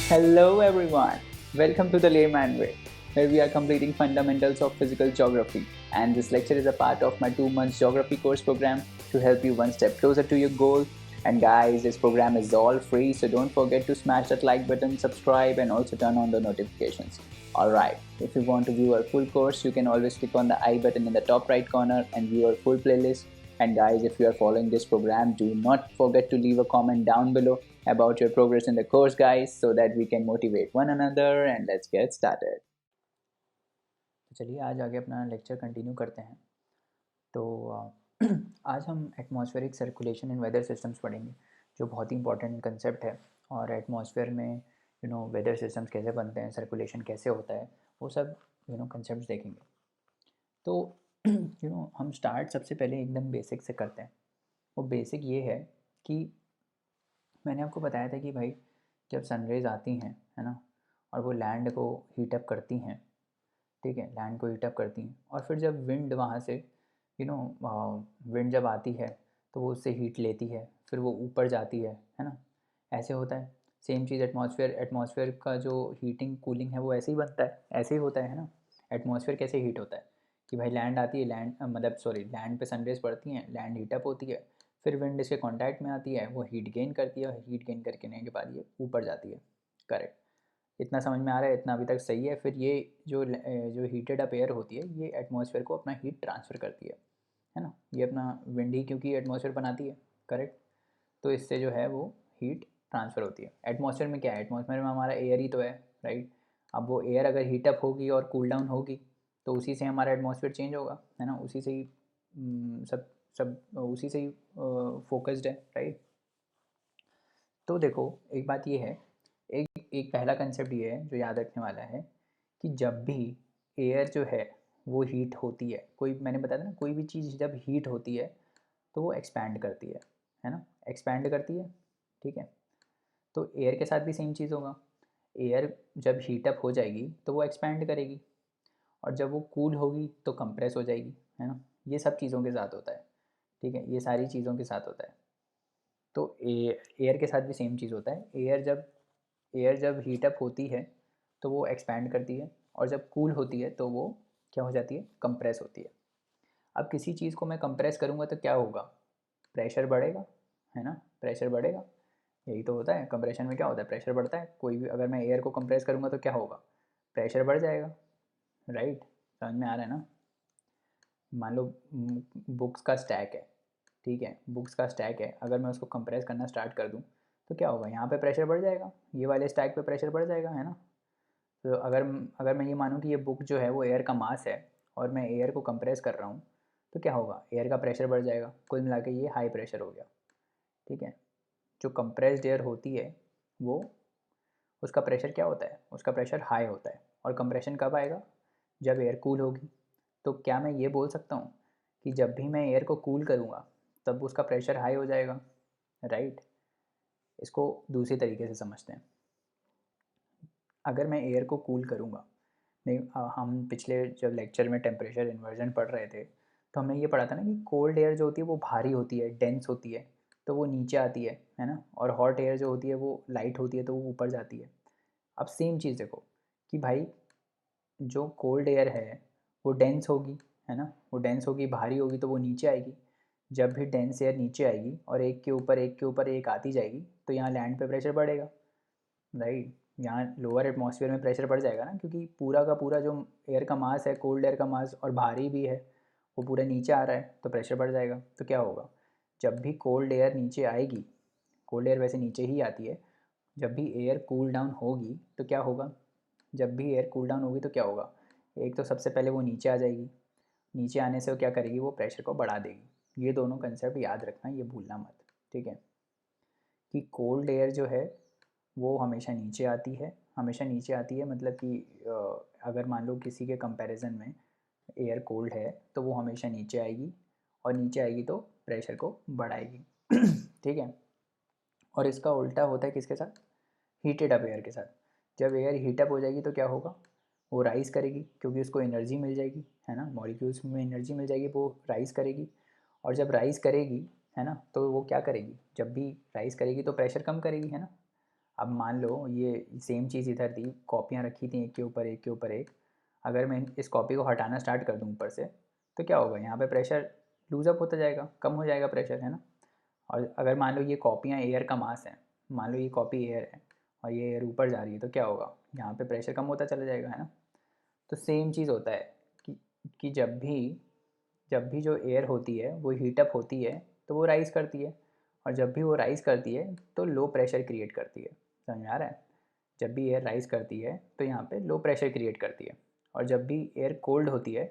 Hello everyone, welcome to the Layman Way, where we are completing fundamentals of physical geography. And this lecture is a part of my 2 months geography course program to help you one step closer to your goal. And guys, this program is all free, so don't forget to smash that like button, subscribe, and also turn on the notifications. Alright, if you want to view our full course, you can always click on the I button in the top right corner and view our full playlist. And guys, if you are following this program, do not forget to leave a comment down below about your progress in the course, guys, so that we can motivate one another. And let's get started. तो चलिए आज आगे अपना lecture continue करते हैं। तो आज हम atmospheric circulation in weather systems पढ़ेंगे, जो बहुत ही इंपॉर्टेंट कंसेप्ट है। और एटमॉस्फेयर में वेदर सिस्टम्स कैसे बनते हैं, सर्कुलेशन कैसे होता है, वो सब कंसेप्ट देखेंगे। तो हम स्टार्ट सबसे पहले एकदम बेसिक से करते हैं। वो बेसिक ये है कि मैंने आपको बताया था कि भाई जब सनरेज़ आती हैं, है ना, और वो लैंड को हीटअप करती हैं, ठीक है, लैंड को हीटअप करती हैं, और फिर जब विंड वहाँ से विंड जब आती है तो वो उससे हीट लेती है, फिर वो ऊपर जाती है ना, ऐसे होता है। सेम चीज़ एटमॉस्फेयर का जो हीटिंग कूलिंग है वो ऐसे ही बनता है, ऐसे ही होता है ना। एटमॉस्फेयर कैसे हीट होता है कि भाई लैंड आती है, लैंड पे सनरेज पड़ती हैं, लैंड हीटअप होती है, फिर विंड इसके कांटेक्ट में आती है, वो हीट गेन करती है, हीट गेन करने के बाद ये ऊपर जाती है। करेक्ट, इतना समझ में आ रहा है, इतना अभी तक सही है। फिर ये जो हीटेड अप एयर होती है, ये एटमॉस्फेयर को अपना हीट ट्रांसफ़र करती है ना। ये अपना विंड ही क्योंकि एटमॉस्फेयर बनाती है, करेक्ट। तो इससे जो है वो हीट ट्रांसफ़र होती है। एटमॉस्फेयर में क्या है, एटमॉस्फेयर में हमारा एयर ही तो है, राइट। अब वो एयर अगर हीटअप होगी और कूल डाउन होगी तो उसी से हमारा एटमॉस्फेयर चेंज होगा, है ना। उसी से ही सब सब उसी से ही फोकस्ड है, राइट। तो देखो, एक बात ये है, एक एक पहला कंसेप्ट ये है जो याद रखने वाला है कि जब भी एयर जो है वो हीट होती है, कोई मैंने बताया था ना, कोई भी चीज़ जब हीट होती है तो वो एक्सपैंड करती है ना, एक्सपैंड करती है, ठीक है। तो एयर के साथ भी सेम चीज़ होगा। एयर जब हीटअप हो जाएगी तो वो एक्सपैंड करेगी, और जब वो कूल होगी तो कंप्रेस हो जाएगी, है ना। ये सब चीज़ों के साथ होता है, ठीक है, ये सारी चीज़ों के साथ होता है। तो एयर के साथ भी सेम चीज़ होता है। एयर जब हीटअप होती है तो वो एक्सपैंड करती है, और जब कूल होती है तो वो क्या हो जाती है, कंप्रेस होती है। अब किसी चीज़ को मैं कंप्रेस करूँगा तो क्या होगा, प्रेशर बढ़ेगा, है ना, प्रेशर बढ़ेगा। यही तो होता है, कंप्रेशन में क्या होता है, प्रेशर बढ़ता है। कोई भी, अगर मैं एयर को कंप्रेस करूँगा तो क्या होगा, प्रेशर बढ़ जाएगा, राइट। समझ में आ रहा है ना। मान लो बुक्स का स्टैक है, ठीक है, बुक्स का स्टैक है, अगर मैं उसको कंप्रेस करना स्टार्ट कर दूँ तो क्या होगा, यहाँ पे प्रेशर बढ़ जाएगा, ये वाले स्टैक पे प्रेशर बढ़ जाएगा, है ना। तो अगर अगर मैं ये मानूँ कि ये बुक जो है वो एयर का मास है, और मैं एयर को कंप्रेस कर रहा हूँ, तो क्या होगा, एयर का प्रेशर बढ़ जाएगा। कुल मिला के ये हाई प्रेशर हो गया, ठीक है। जो कंप्रेस्ड एयर होती है वो, उसका प्रेशर क्या होता है, उसका प्रेशर हाई होता है। और कंप्रेशन कब आएगा, जब एयर कूल होगी। तो क्या मैं ये बोल सकता हूँ कि जब भी मैं एयर को कूल करूँगा तब उसका प्रेशर हाई हो जाएगा, राइट। इसको दूसरे तरीके से समझते हैं। अगर मैं एयर को कूल करूँगा, हम पिछले जब लेक्चर में टेम्परेचर इन्वर्जन पढ़ रहे थे तो हमने ये पढ़ा था ना कि कोल्ड एयर जो होती है वो भारी होती है, डेंस होती है, तो वो नीचे आती है ना। और हॉट एयर जो होती है वो लाइट होती है, तो वो ऊपर जाती है। अब सेम चीज़ देखो कि भाई जो कोल्ड एयर है वो डेंस होगी, है ना, वो डेंस होगी, भारी होगी, तो वो नीचे आएगी। जब भी डेंस एयर नीचे आएगी और एक के ऊपर एक के ऊपर एक आती जाएगी तो यहाँ लैंड पे प्रेशर बढ़ेगा, राइट। यहाँ लोअर एटमॉस्फेयर में प्रेशर बढ़ जाएगा ना, क्योंकि पूरा का पूरा जो एयर का मास है, कोल्ड एयर का मास, और भारी भी है, वो पूरा नीचे आ रहा है, तो प्रेशर बढ़ जाएगा। तो क्या होगा, जब भी कोल्ड एयर नीचे आएगी, कोल्ड एयर वैसे नीचे ही आती है, जब भी एयर कूल डाउन होगी तो क्या होगा, जब भी एयर कूल डाउन होगी तो क्या होगा, एक तो सबसे पहले वो नीचे आ जाएगी, नीचे आने से वो क्या करेगी, वो प्रेशर को बढ़ा देगी। ये दोनों कंसेप्ट याद रखना, ये भूलना मत, ठीक है। कि कोल्ड एयर जो है वो हमेशा नीचे आती है, हमेशा नीचे आती है, मतलब कि अगर मान लो किसी के कंपैरिजन में एयर कोल्ड है तो वो हमेशा नीचे आएगी, और नीचे आएगी तो प्रेशर को बढ़ाएगी ठीक है। और इसका उल्टा होता है किसके साथ, हीटेड अप एयर के साथ। जब एयर हीटअप हो जाएगी तो क्या होगा, वो राइज़ करेगी, क्योंकि उसको एनर्जी मिल जाएगी, है ना, मॉलिक्यूल्स में एनर्जी मिल जाएगी, वो राइज़ करेगी। और जब राइज़ करेगी, है ना, तो वो क्या करेगी, जब भी राइज़ करेगी तो प्रेशर कम करेगी, है ना। अब मान लो ये सेम चीज़ इधर थी, कॉपियाँ रखी थी एक के ऊपर एक के ऊपर एक, अगर मैं इस कॉपी को हटाना स्टार्ट कर दूँ ऊपर से तो क्या होगा, यहाँ पे प्रेशर लूज अप होता जाएगा, कम हो जाएगा प्रेशर, है ना। और अगर मान लो ये कॉपियाँ एयर का मास है, मान लो ये कॉपी एयर है और ये एयर ऊपर जा रही है तो क्या होगा, यहाँ पे प्रेशर कम होता चला जाएगा, है ना। तो सेम चीज़ होता है कि जब भी जो एयर होती है वो हीटअप होती है तो वो राइज़ करती है, और जब भी वो राइज़ करती है तो लो प्रेशर क्रिएट करती है। समझ में आ रहा है। जब भी एयर राइज़ करती है तो यहाँ पे लो प्रेशर क्रिएट करती है, और जब भी एयर कोल्ड होती है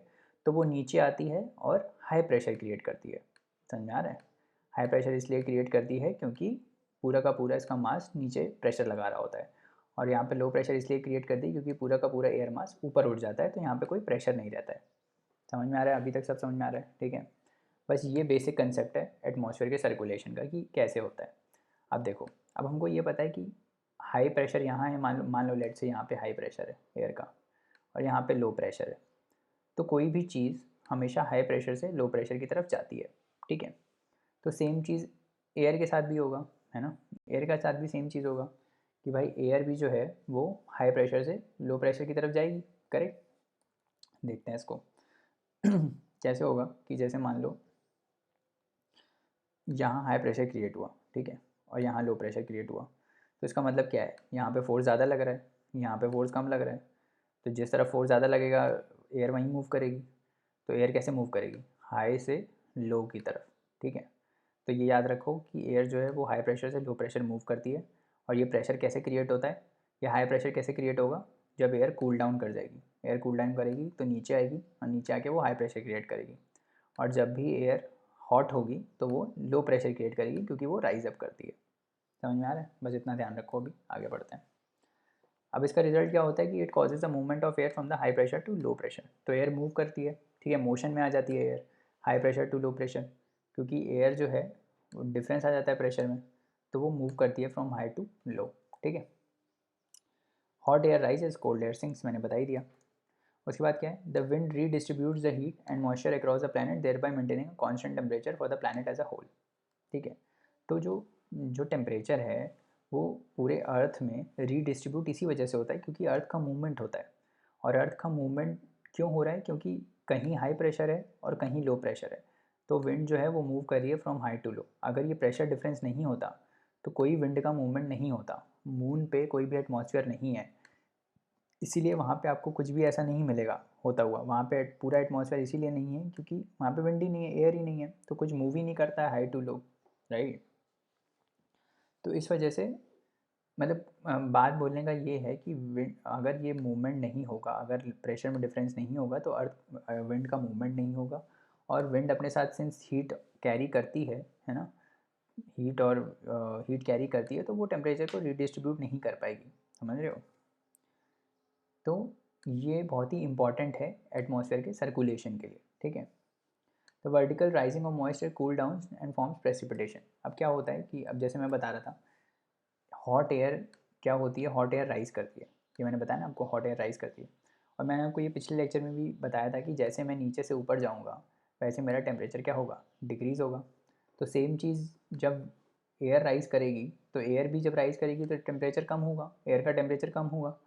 तो वो नीचे आती है और हाई प्रेशर क्रिएट करती है। समझ में आ रहा है। हाई प्रेशर इसलिए क्रिएट करती है क्योंकि पूरा का पूरा इसका मास नीचे प्रेशर लगा रहा होता है, और यहाँ पे लो प्रेशर इसलिए क्रिएट करती है क्योंकि पूरा का पूरा एयर मास ऊपर उठ जाता है, तो यहाँ पे कोई प्रेशर नहीं रहता है। समझ में आ रहा है, अभी तक सब समझ में आ रहा है, ठीक है। बस ये बेसिक कंसेप्ट है एटमॉस्फेयर के सर्कुलेशन का कि कैसे होता है। अब देखो, अब हमको ये पता है कि हाई प्रेशर यहाँ है, मान लो लेट से यहाँ पे हाई प्रेशर है एयर का और यहाँ पे लो प्रेशर है, तो कोई भी चीज़ हमेशा हाई प्रेशर से लो प्रेशर की तरफ जाती है, ठीक है। तो सेम चीज़ एयर के साथ भी होगा, है ना। एयर के साथ भी सेम चीज़ होगा कि भाई एयर भी जो है वो हाई प्रेशर से लो प्रेशर की तरफ जाएगी, करेक्ट। देखते हैं इसको कैसे होगा, कि जैसे मान लो यहाँ हाई प्रेशर क्रिएट हुआ, ठीक है, और यहाँ लो प्रेशर क्रिएट हुआ, तो इसका मतलब क्या है, यहाँ पे फोर्स ज़्यादा लग रहा है, यहाँ पे फोर्स कम लग रहा है। तो जिस तरफ फोर्स ज़्यादा लगेगा एयर वहीं मूव करेगी। तो एयर कैसे मूव करेगी, हाई से लो की तरफ, ठीक है। तो ये याद रखो कि एयर जो है वो हाई प्रेशर से लो प्रेशर मूव करती है। और ये प्रेशर कैसे क्रिएट होता है, ये हाई प्रेशर कैसे क्रिएट होगा, जब एयर कूल डाउन कर जाएगी, एयर कूल डाउन करेगी तो नीचे आएगी और नीचे आके वो हाई प्रेशर क्रिएट करेगी। और जब भी एयर हॉट होगी तो वो लो प्रेशर क्रिएट करेगी क्योंकि वो राइज अप करती है। समझ में आ रहा है, बस इतना ध्यान रखो, अभी आगे बढ़ते हैं। अब इसका रिजल्ट क्या होता है कि it causes the movement of air from the high pressure to low pressure. तो एयर मूव करती है, ठीक है, मोशन में आ जाती है air high pressure to low pressure, क्योंकि एयर जो है वो डिफरेंस आ जाता है प्रेशर में, तो वो मूव करती है फ्रॉम हाई टू लो, ठीक है। Hot air rises, cold air sinks, मैंने बता ही दिया। उसके बाद क्या है, the wind redistributes the heat and moisture across the planet thereby maintaining constant temperature for the planet as a whole, ठीक है। तो जो जो टेम्परेचर है वो पूरे अर्थ में रीडिस्ट्रीब्यूट इसी वजह से होता है क्योंकि अर्थ का मूवमेंट होता है। और अर्थ का मूवमेंट क्यों हो रहा है, क्योंकि कहीं हाई प्रेशर है और कहीं लो प्रेशर है, तो विंड जो है वो मूव कर रही है फ्रॉम हाई टू लो। अगर ये प्रेशर डिफरेंस नहीं होता तो कोई विंड का मूवमेंट नहीं होता, मून पे कोई भी एटमॉस्फेयर नहीं है, इसीलिए वहाँ पे आपको कुछ भी ऐसा नहीं मिलेगा होता हुआ। वहाँ पे पूरा एटमॉस्फेयर इसीलिए नहीं है क्योंकि वहाँ पे विंड ही नहीं है, एयर ही नहीं है, तो कुछ मूव ही नहीं करता है हाई टू लो, राइट। तो इस वजह से मतलब बात बोलने का ये है कि विंड अगर ये मूवमेंट नहीं होगा, अगर प्रेशर में डिफरेंस नहीं होगा तो अर्थ विंड का मूवमेंट नहीं होगा। और विंड अपने साथ सिंस हीट कैरी करती है ना, हीट और हीट कैरी करती है, तो वो टेम्परेचर को रिडिस्ट्रीब्यूट नहीं कर पाएगी, समझ रहे हो। तो ये बहुत ही इंपॉर्टेंट है एटमॉस्फेयर के सर्कुलेशन के लिए, ठीक है। तो vertical rising of moisture cool down and forms precipitation. अब क्या होता है कि अब जैसे मैं बता रहा था, हॉट एयर क्या होती है, हॉट एयर राइज़ करती है, ये मैंने बताया ना आपको, हॉट एयर राइज़ करती है। और मैंने आपको ये पिछले लेक्चर में भी बताया था कि जैसे मैं नीचे से ऊपर जाऊँगा वैसे मेरा टेम्परेचर क्या होगा, डिक्रीज़ होगा। तो सेम चीज़ जब एयर राइज़ करेगी तो एयर भी जब राइज़ करेगी तो टेम्परेचर कम होगा, एयर का टेम्परेचर कम होगा।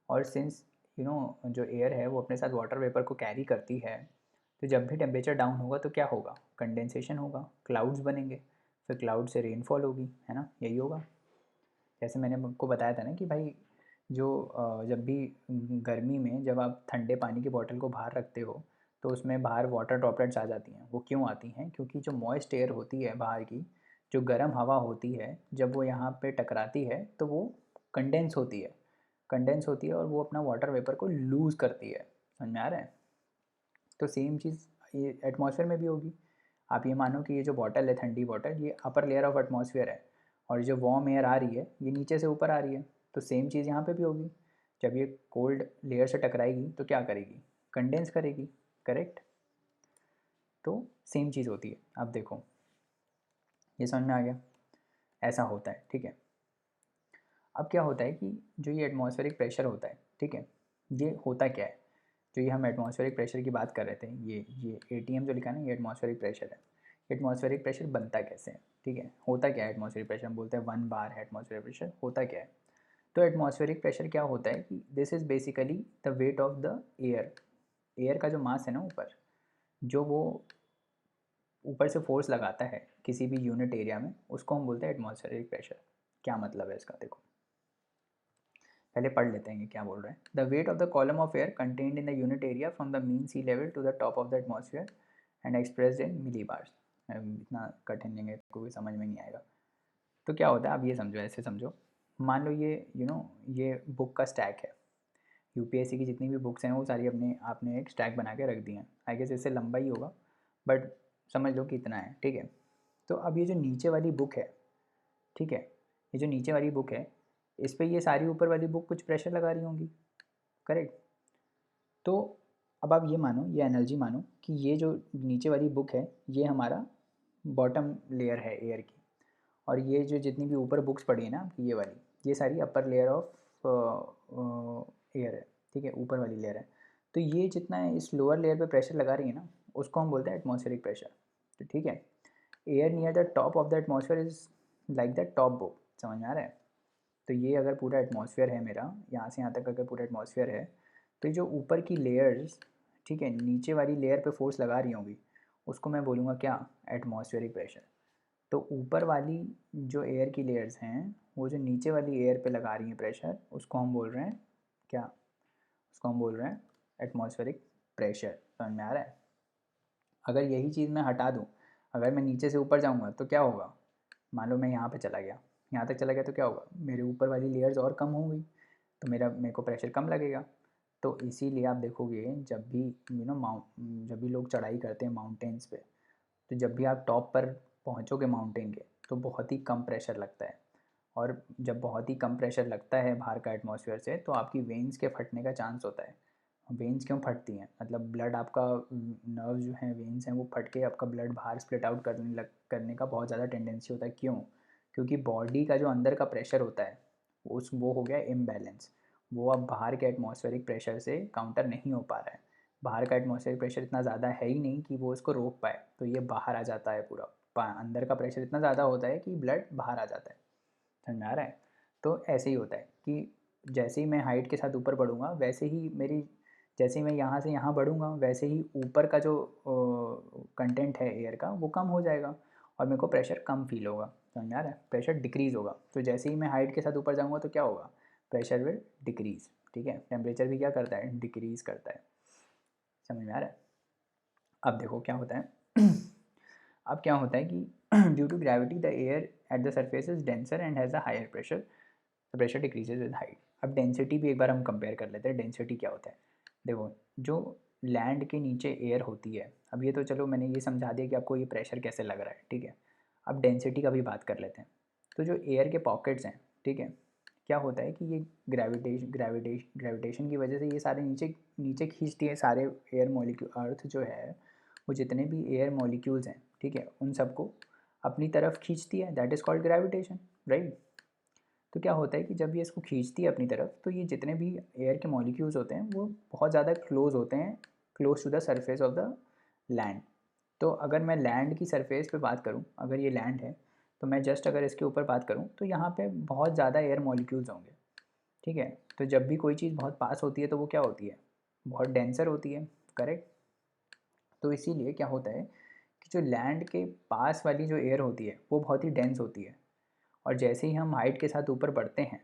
और सिंस जो एयर है वो अपने साथ वाटर वेपर को कैरी करती है, तो जब भी टेम्परेचर डाउन होगा तो क्या होगा, कंडेंसेशन होगा, क्लाउड्स बनेंगे, फिर क्लाउड से रेनफॉल होगी, है ना, यही होगा। जैसे मैंने आपको बताया था ना कि भाई जो जब भी गर्मी में जब आप ठंडे पानी की बोतल को बाहर रखते हो तो उसमें बाहर वाटर ड्रॉपलेट्स आ जाती हैं। वो क्यों आती हैं, क्योंकि जो मॉइस्ट एयर होती है बाहर की, जो गर्म हवा होती है, जब वो यहाँ पे टकराती है तो वो कंडेंस होती है, कंडेंस होती है और वो अपना वाटर वेपर को लूज़ करती है। समझ में आ रहा है। तो सेम चीज़ ये एटमॉस्फेयर में भी होगी। आप ये मानो कि ये जो बॉटल है ठंडी बॉटल, ये अपर लेयर ऑफ एटमॉस्फेयर है और जो वार्म एयर आ रही है ये नीचे से ऊपर आ रही है। तो सेम चीज़ यहाँ पे भी होगी, जब ये कोल्ड लेयर से टकराएगी तो क्या करेगी, कंडेंस करेगी, करेक्ट। तो सेम चीज़ होती है। अब देखो ये समझ में आ गया, ऐसा होता है, ठीक है। अब क्या होता है कि जो ये एटमॉस्फेरिक प्रेशर होता है, ठीक है, ये होता क्या है, जो ये हम एटमॉस्फेरिक प्रेशर की बात कर रहे थे, ये एटीएम जो लिखा है ना, ये एटमॉस्फेरिक प्रेशर है। एटमॉस्फेरिक प्रेशर बनता कैसे है, ठीक है, होता क्या है एटमॉस्फेरिक प्रेशर, हम बोलते हैं 1 बार है एटमॉस्फेरिक प्रेशर, होता क्या है। तो एटमॉस्फेरिक प्रेशर क्या होता है कि this is basically the weight of the air. Air का जो मास है ना ऊपर, जो वो ऊपर से फोर्स लगाता है किसी भी यूनिट एरिया में, उसको हम बोलते हैं एटमॉस्फेरिक प्रेशर। क्या मतलब है इसका, देखो पहले पढ़ लेते हैं ये क्या बोल रहे हैं। The weight of the column of air contained in the unit area from the mean sea level to the top of the atmosphere and expressed in millibars. इतना कठिन नहीं है, कोई समझ में नहीं आएगा। तो क्या होता है, आप ये समझो, ऐसे समझो, मान लो ये ये बुक का स्टैक है। यूपीएससी की जितनी भी बुक्स हैं वो सारी अपने आपने एक स्टैक बना के रख दी हैं। आई गेस इससे लंबा ही होगा, बट समझ लो कि इतना है, ठीक है। तो अब ये जो नीचे वाली बुक है, ठीक है, ये जो नीचे वाली बुक है, इस पर ये सारी ऊपर वाली बुक कुछ प्रेशर लगा रही होंगी, करेक्ट। तो अब आप ये मानो, ये एनर्जी मानो कि ये जो नीचे वाली बुक है ये हमारा बॉटम लेयर है एयर की, और ये जो जितनी भी ऊपर बुक्स पड़ी है ना आपकी, ये वाली, ये सारी अपर लेयर ऑफ एयर है, ठीक है, ऊपर वाली लेयर है। तो ये जितना इस लोअर लेयर पे प्रेशर लगा रही है ना, उसको हम बोलते हैं एटमॉस्फेरिक प्रेशर। तो ठीक है, air near the top of the atmosphere is like the top book. समझ में आ रहा है। तो ये अगर पूरा एटमॉस्फेयर है मेरा, यहाँ से यहाँ तक अगर पूरा एटमॉस्फेयर है, तो जो ऊपर की लेयर्स, ठीक है, नीचे वाली लेयर पे फोर्स लगा रही होंगी, उसको मैं बोलूँगा क्या, एटमॉस्फेरिक प्रेशर। तो ऊपर वाली जो एयर की लेयर्स हैं, वो जो नीचे वाली एयर पे लगा रही हैं प्रेशर, उसको हम बोल रहे हैं क्या, उसको हम बोल रहे हैं एटमॉस्फेरिक प्रेशर। समझ में आ रहा है। अगर यही चीज़ मैं हटा दूँ, अगर मैं नीचे से ऊपर जाऊँगा तो क्या होगा, मान लो मैं यहाँ पे चला गया, यहाँ तक चला गया, तो क्या होगा, मेरे ऊपर वाली लेयर्स और कम होंगी, तो मेरे को प्रेशर कम लगेगा। तो इसीलिए आप देखोगे जब भी जब भी लोग चढ़ाई करते हैं माउंटेन्स पे, तो जब भी आप टॉप पर पहुँचोगे माउंटेन के, तो बहुत ही कम प्रेशर लगता है। और जब बहुत ही कम प्रेशर लगता है बाहर का एटमॉस्फेयर से, तो आपकी वेन्स के फटने का चांस होता है। वेन्स क्यों फटती हैं, मतलब ब्लड आपका, नर्व जो है, वेन्स हैं, वो फट के आपका ब्लड बाहर स्प्लिट आउट करने का बहुत ज़्यादा टेंडेंसी होता है। क्यों, क्योंकि बॉडी का जो अंदर का प्रेशर होता है वो हो गया इम्बैलेंस। वो अब बाहर के एटमॉस्फेरिक प्रेशर से काउंटर नहीं हो पा रहा है। बाहर का एटमॉस्फेरिक प्रेशर इतना ज़्यादा है ही नहीं कि वो इसको रोक पाए, तो ये बाहर आ जाता है पूरा। अंदर का प्रेशर इतना ज़्यादा होता है कि ब्लड बाहर आ जाता है। समझ में आ रहा है। तो ऐसे ही होता है कि जैसे ही मैं हाइट के साथ ऊपर बढ़ूँगा, वैसे ही मेरी, जैसे ही मैं यहाँ से यहाँ बढ़ूँगा, वैसे ही ऊपर का जो कंटेंट है एयर का, वो कम हो जाएगा और मेरे को प्रेशर कम फील होगा। समझ में आ रहा है। प्रेशर डिक्रीज़ होगा। तो जैसे ही मैं हाइट के साथ ऊपर जाऊँगा तो क्या होगा, प्रेशर विल डिक्रीज़। ठीक है, टेम्परेचर भी क्या करता है, डिक्रीज़ करता है। समझ में आ रहा है। अब देखो क्या होता है अब क्या होता है कि due to gravity the air at the surface is denser and has a higher pressure, the pressure decreases with height. अब डेंसिटी भी एक बार हम कंपेयर कर लेते हैं। डेंसिटी क्या होता है, देखो, जो लैंड के नीचे एयर होती है, अब ये तो चलो मैंने ये समझा दिया कि आपको ये प्रेशर कैसे लग रहा है, ठीक है। अब डेंसिटी का भी बात कर लेते हैं। तो जो एयर के पॉकेट्स हैं, ठीक है, क्या होता है कि ये ग्रेविटेशन की वजह से ये सारे नीचे नीचे खींचती है सारे एयर मॉलिक्यूल। अर्थ जो है वो जितने भी एयर मॉलिक्यूल्स हैं, ठीक है, उन सबको अपनी तरफ खींचती है। That is called gravitation, right. तो क्या होता है कि जब ये इसको खींचती है अपनी तरफ, तो ये जितने भी एयर के मॉलिक्यूल्स होते हैं वो बहुत ज़्यादा क्लोज होते हैं, close to the surface of the land. तो अगर मैं लैंड की सरफेस पे बात करूँ, अगर ये लैंड है, तो मैं जस्ट अगर इसके ऊपर बात करूँ, तो यहाँ पे बहुत ज़्यादा एयर मॉलिक्यूल्स होंगे, ठीक है। तो जब भी कोई चीज़ बहुत पास होती है तो वो क्या होती है, बहुत डेंसर होती है, करेक्ट। तो इसीलिए क्या होता है कि जो लैंड के पास वाली जो एयर होती है वो बहुत ही डेंस होती है, और जैसे ही हम हाइट के साथ ऊपर बढ़ते हैं,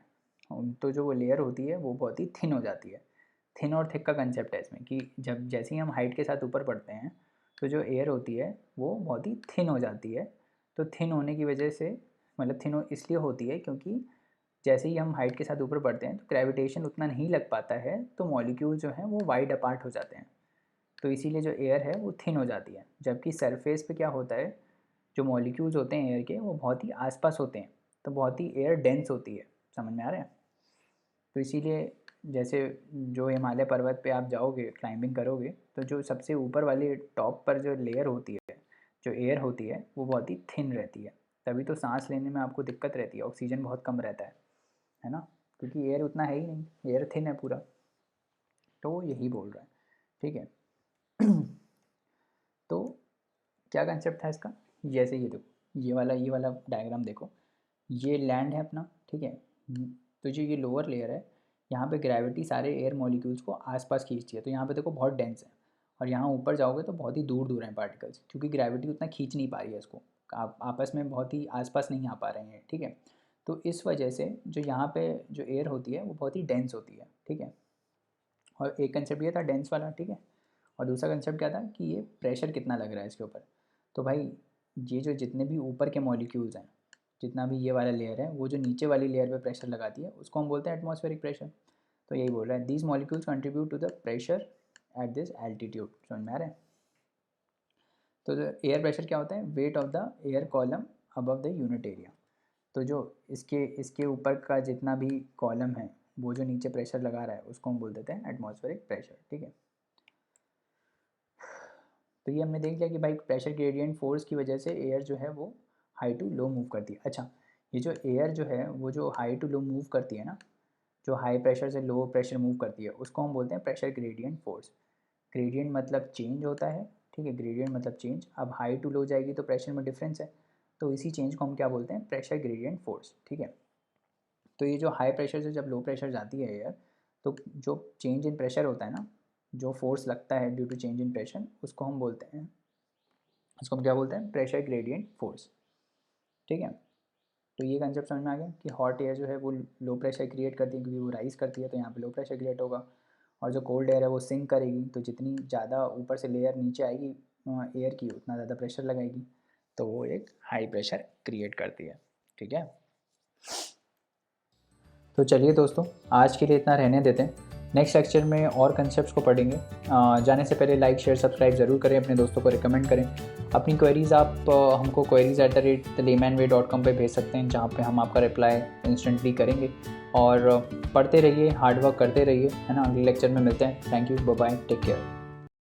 तो जो वो लेयर होती है वो बहुत ही थिन हो जाती है। थिन और थिक का कंसेप्ट है इसमें कि जब जैसे ही हम हाइट के साथ ऊपर बढ़ते हैं, तो जो एयर होती है वो बहुत ही थिन हो जाती है। तो थिन होने की वजह से, मतलब थिन इसलिए होती है क्योंकि जैसे ही हम हाइट के साथ ऊपर बढ़ते हैं तो ग्रेविटेशन उतना नहीं लग पाता है, तो मॉलिक्यूल जो हैं वो वाइड अपार्ट हो जाते हैं। तो इसीलिए जो एयर है वो थिन हो जाती है। जबकि सरफेस पे क्या होता है, जो मॉलिक्यूल्स होते हैं एयर के वो बहुत ही आसपास होते हैं, तो बहुत ही एयर डेंस होती है। समझ में आ रहा है। तो इसीलिए जैसे जो हिमालय पर्वत पे आप जाओगे, क्लाइंबिंग करोगे, तो जो सबसे ऊपर वाली टॉप पर जो लेयर होती है, जो एयर होती है, वो बहुत ही थिन रहती है। तभी तो सांस लेने में आपको दिक्कत रहती है, ऑक्सीजन बहुत कम रहता है ना, क्योंकि एयर उतना है ही नहीं, एयर थिन है पूरा। तो वो यही बोल रहा है, ठीक है। तो क्या कंसेप्ट था इसका, जैसे ये देखो, ये वाला डायग्राम देखो, ये लैंड है अपना, ठीक है। तो जो ये लोअर लेयर है, यहाँ पे ग्रेविटी सारे एयर मॉलिक्यूल्स को आसपास खींचती है। तो यहाँ पे देखो बहुत डेंस है, और यहाँ ऊपर जाओगे तो बहुत ही दूर दूर हैं पार्टिकल्स, क्योंकि ग्रेविटी उतना खींच नहीं पा रही है इसको, आप आपस में बहुत ही आसपास नहीं आ पा रहे हैं, ठीक है। तो इस वजह से जो यहाँ पे जो एयर होती है वो बहुत ही डेंस होती है, ठीक है। और एक कंसेप्ट ये था डेंस वाला, ठीक है। और दूसरा कंसेप्ट क्या था कि ये प्रेशर कितना लग रहा है इसके ऊपर। तो भाई ये जो जितने भी ऊपर के मॉलिक्यूल्स हैं, जितना भी ये वाला लेयर है, वो जो नीचे वाली लेयर पे प्रेशर लगाती है उसको हम बोलते हैं एटमॉस्फेरिक प्रेशर। तो यही बोल रहा है, these molecules contribute to the pressure at this altitude. समझ में आ रहा है। तो एयर प्रेशर क्या होता है, wait of the air column above the unit area. तो जो इसके ऊपर का जितना भी कॉलम है, वो जो नीचे प्रेशर लगा रहा है उसको हम बोल देते हैं एटमॉस्फेरिक प्रेशर, ठीक है। तो ये हमने देख लिया कि भाई प्रेशर ग्रेडियंट फोर्स की वजह से एयर जो है वो हाई टू लो मूव करती है। अच्छा, ये जो एयर जो है वो जो हाई टू लो मूव करती है ना, जो हाई प्रेशर से लो प्रेशर मूव करती है, उसको हम बोलते हैं प्रेशर ग्रेडियंट फोर्स। ग्रेडियंट मतलब चेंज होता है, ठीक है, ग्रेडियंट मतलब चेंज। अब हाई टू लो जाएगी तो प्रेशर में डिफरेंस है, तो इसी चेंज को हम क्या बोलते हैं, प्रेशर ग्रेडियंट फोर्स, ठीक है। तो ये जो हाई प्रेशर से जब लो प्रेशर जाती है एयर, तो जो चेंज इन प्रेशर होता है ना, जो फोर्स लगता है due to change in pressure, उसको हम बोलते हैं, उसको हम क्या बोलते हैं, प्रेशर ग्रेडियंट फोर्स, ठीक है। तो ये कंसेप्ट समझ में आ गया कि हॉट एयर जो है वो लो प्रेशर क्रिएट करती है, क्योंकि वो राइज करती है, तो यहाँ पे लो प्रेशर क्रिएट होगा। और जो कोल्ड एयर है वो सिंक करेगी, तो जितनी ज़्यादा ऊपर से लेयर नीचे आएगी एयर की, उतना ज़्यादा प्रेशर लगाएगी, तो वो एक हाई प्रेशर क्रिएट करती है, ठीक है। तो चलिए दोस्तों, आज के लिए इतना रहने देते हैं। नेक्स्ट लेक्चर में और कंसेप्ट्स को पढ़ेंगे। जाने से पहले लाइक शेयर सब्सक्राइब ज़रूर करें, अपने दोस्तों को रिकमेंड करें। अपनी क्वेरीज़ आप हमको queries@thelaymanway.com पे भेज सकते हैं, जहाँ पे हम आपका रिप्लाई इंस्टेंटली करेंगे। और पढ़ते रहिए, हार्ड वर्क करते रहिए, है ना। अगले लेक्चर में मिलते हैं। Thank you, bye bye, take care.